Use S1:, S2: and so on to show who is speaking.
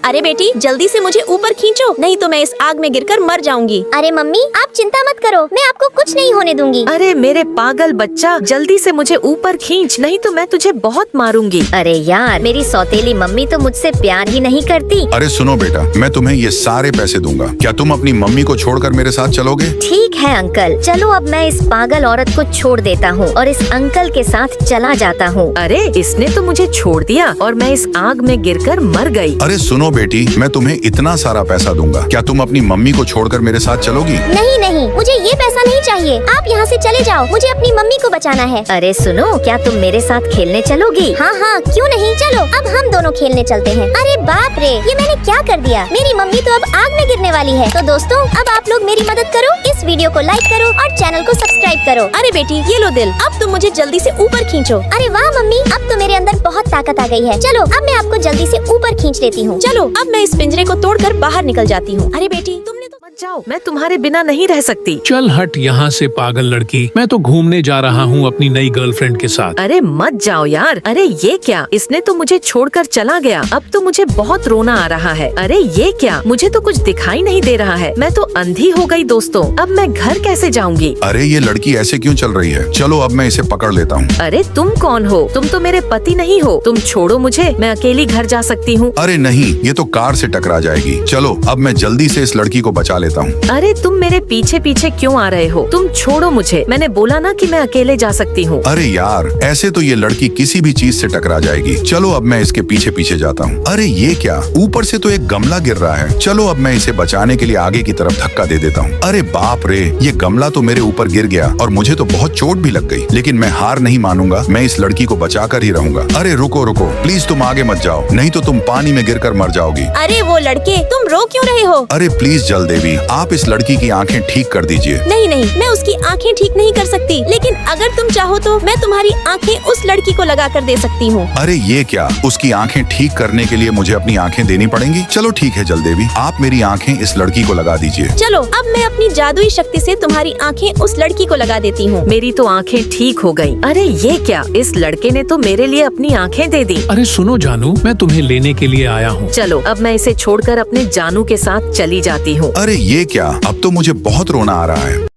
S1: अरे बेटी जल्दी से मुझे ऊपर खींचो, नहीं तो मैं इस आग में गिरकर मर जाऊंगी।
S2: अरे मम्मी आप चिंता मत करो, मैं आपको कुछ नहीं होने दूंगी।
S3: अरे मेरे पागल बच्चा, जल्दी से मुझे ऊपर खींच, नहीं तो मैं तुझे बहुत मारूंगी।
S2: अरे यार, मेरी सौतेली मम्मी तो मुझसे प्यार ही नहीं करती।
S4: अरे सुनो बेटा, मैं तुम्हें ये सारे पैसे दूंगा, क्या तुम अपनी मम्मी को छोड़कर मेरे साथ चलोगे?
S2: ठीक है अंकल, चलो अब मैं इस पागल औरत को छोड़ देता हूँ और इस अंकल के साथ चला जाता हूँ।
S3: अरे इसने तो मुझे छोड़ दिया और मैं इस आग में गिरकर मर गई।
S4: अरे सुनो बेटी, मैं तुम्हें इतना सारा पैसा दूंगा, क्या तुम अपनी मम्मी को छोड़कर मेरे साथ चलोगी?
S2: नहीं नहीं, मुझे ये पैसा नहीं चाहिए, आप यहाँ से चले जाओ, मुझे अपनी मम्मी को बचाना है। अरे सुनो, क्या तुम मेरे साथ खेलने चलोगी? हाँ हाँ क्यों नहीं, चलो अब हम दोनों खेलने चलते हैं। अरे बाप रे, ये मैंने क्या कर दिया, मेरी मम्मी तो अब आग में गिरने वाली है। तो दोस्तों अब आप लोग मेरी मदद करो, इस वीडियो को लाइक करो और चैनल को सब्सक्राइब करो।
S1: अरे बेटी ये लो दिल, अब तुम मुझे जल्दी से ऊपर खींचो।
S2: अरे वाह मम्मी, अब तो मेरे अंदर बहुत ताकत आ गई है। चलो अब मैं आपको जल्दी से ऊपर खींच लेती हूँ।
S1: चलो अब मैं इस पिंजरे को तोड़कर बाहर निकल जाती हूँ। अरे बेटी तुमने तो
S3: मत जाओ, मैं तुम्हारे बिना नहीं रह सकती।
S5: चल हट यहाँ से पागल लड़की, मैं तो घूमने जा रहा हूँ अपनी नई गर्लफ्रेंड के साथ।
S3: अरे मत जाओ यार। अरे ये क्या, इसने तो मुझे छोड़कर चला गया, अब तो मुझे बहुत रोना आ रहा है। अरे ये क्या, मुझे तो कुछ दिखाई नहीं दे रहा है, मैं तो अंधी हो गई दोस्तों, अब मैं घर कैसे जाऊंगी?
S4: अरे ये लड़की ऐसे क्यों चल रही है? चलो अब मैं इसे पकड़ लेता हूँ।
S3: अरे तुम कौन हो? तुम तो मेरे पति नहीं हो, तुम छोड़ो मुझे, मैं अकेली घर जा सकती हूँ।
S4: अरे नहीं, ये तो कार से टकरा जाएगी। चलो अब मैं जल्दी से इस लड़की को बचा लेता हूँ।
S3: अरे तुम मेरे पीछे पीछे क्यों आ रहे हो? तुम छोड़ो मुझे, मैंने बोला ना कि मैं अकेले जा सकती हूँ।
S4: अरे यार, ऐसे तो ये लड़की किसी भी चीज से टकरा जाएगी। चलो अब मैं इसके पीछे पीछे जाता हूँ। अरे ये क्या, ऊपर से तो एक गमला गिर रहा है। चलो अब मैं इसे बचाने के लिए आगे की तरफ धक्का दे देता हूँ। अरे बाप रे, ये गमला तो मेरे ऊपर गिर गया और मुझे तो बहुत चोट भी लग गई, लेकिन मैं हार नहीं मानूंगा, मैं इस लड़की को बचा कर ही रहूंगा। अरे रुको रुको, प्लीज तुम आगे मत जाओ, नहीं तो तुम पानी में गिरकर मर जाओगी।
S1: अरे वो लड़के, तुम रो क्यों रहे हो?
S4: अरे प्लीज जल देवी, आप इस लड़की की आंखें ठीक कर दीजिए।
S1: नहीं नहीं, मैं उसकी आंखें ठीक नहीं कर सकती, लेकिन अगर तुम चाहो तो मैं तुम्हारी आंखें उस लड़की को लगा कर दे सकती हूँ।
S4: अरे ये क्या, उसकी आंखें ठीक करने के लिए मुझे अपनी आंखें देनी पड़ेंगी? चलो ठीक है जल देवी, आप मेरी आंखें इस लड़की को लगा दीजिए।
S1: चलो अब मैं अपनी जादुई शक्ति से तुम्हारी आंखें उस लड़की को लगा देती हूँ।
S3: मेरी तो आंखें ठीक हो गयी। अरे ये क्या, इस लड़के ने तो मेरे लिए अपनी आंखें दे दी।
S5: अरे सुनो जानू, मैं तुम्हें लेने के लिए आया हूँ।
S3: चलो अब मैं इसे छोड़कर अपने जानू के साथ चली जाती हूँ।
S4: अरे ये क्या, अब तो मुझे बहुत रोना आ रहा है।